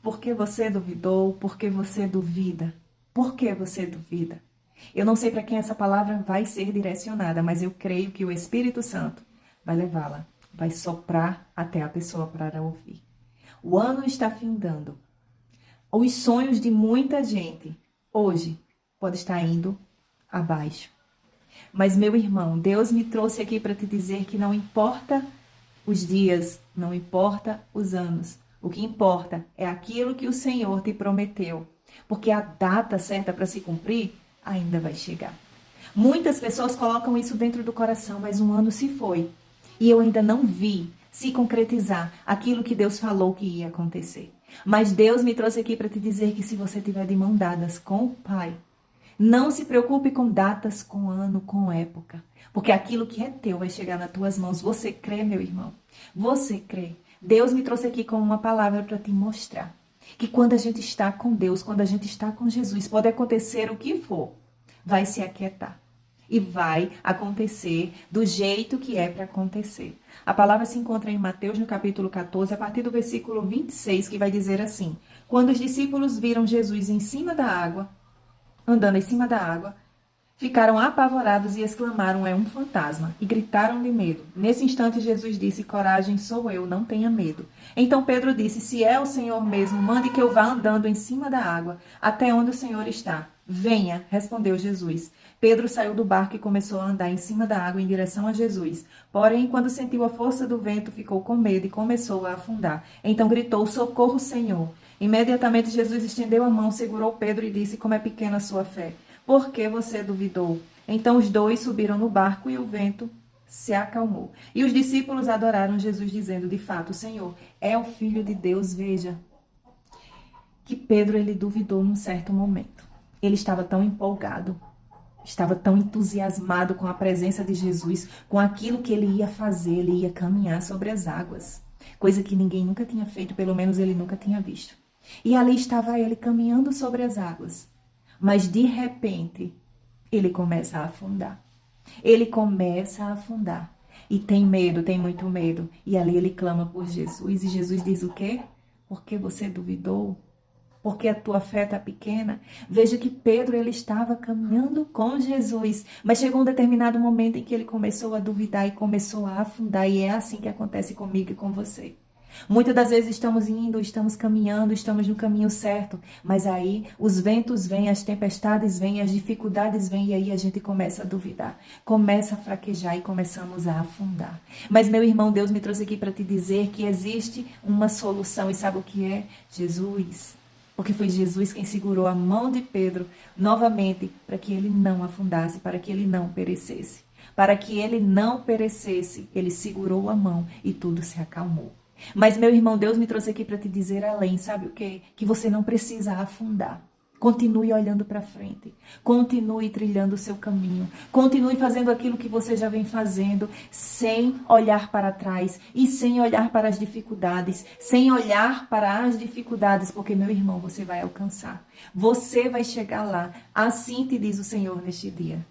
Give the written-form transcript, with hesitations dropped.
Por que você duvidou? Por que você duvida? Por que você duvida? Eu não sei para quem essa palavra vai ser direcionada, mas eu creio que o Espírito Santo vai levá-la, vai soprar até a pessoa para ouvir. O ano está findando. Os sonhos de muita gente hoje podem estar indo abaixo. Mas, meu irmão, Deus me trouxe aqui para te dizer que não importa os dias, não importa os anos. O que importa é aquilo que o Senhor te prometeu. Porque a data certa para se cumprir ainda vai chegar. Muitas pessoas colocam isso dentro do coração, mas um ano se foi. E eu ainda não vi se concretizar aquilo que Deus falou que ia acontecer. Mas Deus me trouxe aqui para te dizer que se você tiver de mão dadas com o Pai, não se preocupe com datas, com ano, com época. Porque aquilo que é teu vai chegar nas tuas mãos. Você crê, meu irmão? Você crê? Deus me trouxe aqui com uma palavra para te mostrar. Que quando a gente está com Deus, quando a gente está com Jesus, pode acontecer o que for, vai se aquietar. E vai acontecer do jeito que é para acontecer. A palavra se encontra em Mateus, no capítulo 14, a partir do versículo 26, que vai dizer assim: Quando os discípulos viram Jesus em cima da água, andando em cima da água, ficaram apavorados e exclamaram: é um fantasma, e gritaram de medo. Nesse instante Jesus disse: coragem, sou eu, não tenha medo. Então Pedro disse: se é o Senhor mesmo, mande que eu vá andando em cima da água, até onde o Senhor está. Venha, respondeu Jesus. Pedro saiu do barco e começou a andar em cima da água em direção a Jesus. Porém, quando sentiu a força do vento, ficou com medo e começou a afundar. Então gritou: socorro, Senhor. Imediatamente Jesus estendeu a mão, segurou Pedro e disse: como é pequena a sua fé. Por que você duvidou? Então os dois subiram no barco e o vento se acalmou. E os discípulos adoraram Jesus, dizendo: de fato, o Senhor é o Filho de Deus. Veja que Pedro, ele duvidou num certo momento. Ele estava tão empolgado, estava tão entusiasmado com a presença de Jesus, com aquilo que ele ia fazer. Ele ia caminhar sobre as águas, coisa que ninguém nunca tinha feito, pelo menos ele nunca tinha visto. E ali estava ele caminhando sobre as águas. Mas de repente, ele começa a afundar. Ele começa a afundar. E tem medo, tem muito medo. E ali ele clama por Jesus. E Jesus diz o quê? Porque você duvidou? Porque a tua fé está pequena? Veja que Pedro, ele estava caminhando com Jesus. Mas chegou um determinado momento em que ele começou a duvidar e começou a afundar. E é assim que acontece comigo e com você. Muitas das vezes estamos indo, estamos caminhando, estamos no caminho certo, mas aí os ventos vêm, as tempestades vêm, as dificuldades vêm e aí a gente começa a duvidar, começa a fraquejar e começamos a afundar. Mas meu irmão, Deus me trouxe aqui para te dizer que existe uma solução e sabe o que é? Jesus. Porque foi Jesus quem segurou a mão de Pedro novamente para que ele não afundasse, para que ele não perecesse. Para que ele não perecesse, ele segurou a mão e tudo se acalmou. Mas, meu irmão, Deus me trouxe aqui para te dizer além, sabe o quê? Que você não precisa afundar. Continue olhando para frente. Continue trilhando o seu caminho. Continue fazendo aquilo que você já vem fazendo, sem olhar para trás e sem olhar para as dificuldades. Sem olhar para as dificuldades, porque, meu irmão, você vai alcançar. Você vai chegar lá. Assim te diz o Senhor neste dia.